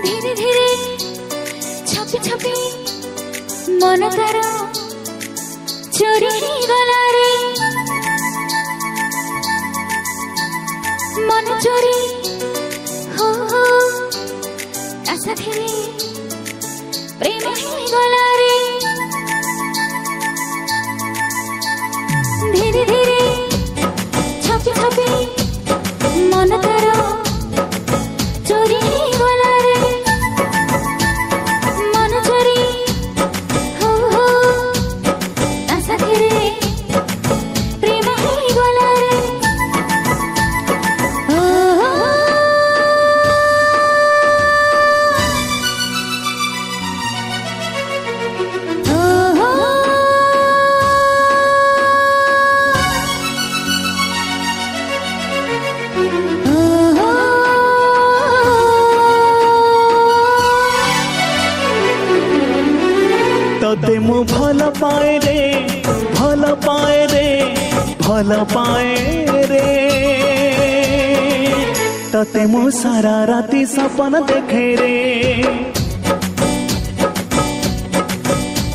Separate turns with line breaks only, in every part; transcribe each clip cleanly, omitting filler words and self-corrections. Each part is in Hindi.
धीरे धीरे छपी छपी मन तार चोरी गला रे मन चोरी हो आशा थे प्रेम ही गला रे धीरे धीरे छपी छपी मन तार चोरी गला रे मन चोरी हो आशा थे प्रेम ही गला रे
तोते मु भल पाए रे भल पाए रे भल पाए रे तोते मु सारा राती सपन देखे रे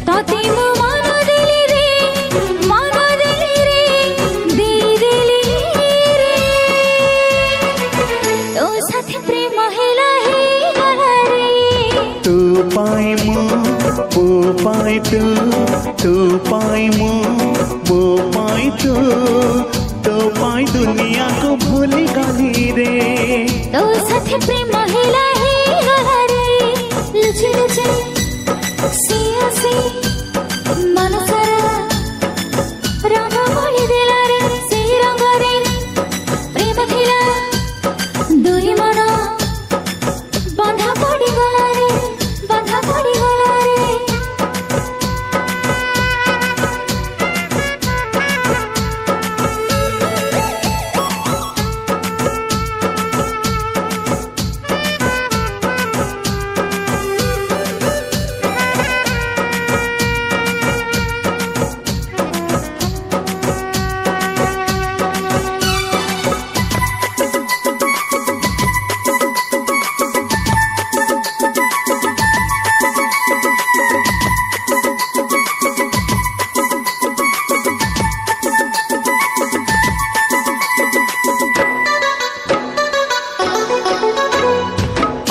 तोते मु मन देली रे दे देली रे तो साथे प्रेम हेला हे गला रे
तू पाए मु वो पाए तू पाए मु वो पाए तो पाए दुनिया को भूल गली रे
तो साथे प्रेम हेला हे गला रे लुचे लुचे सिया सी मन सारा रंग बोली देला रे से रंग रे प्रेम थिला दुई मन बंधा पड़ी गला रे बंधा पड़ी गला रे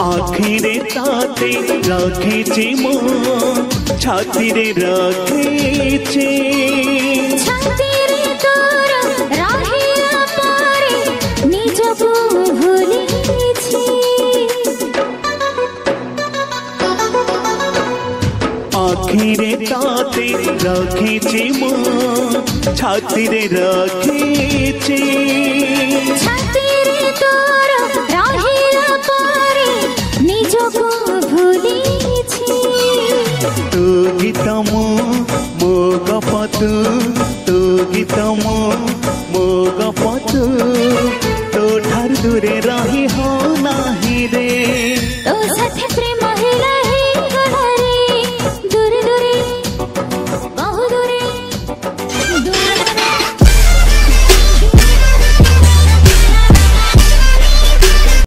आखिरे ताते रखे मो छाती रे रखे
छाती रे तोर राहिला पारे निजको भूलिछि
आखिरे ताते रखे मो छाती रे रखे
छाती रे तोर राहिला पारे निजको भूलिछि
तू गीत मो गप तू गीत मो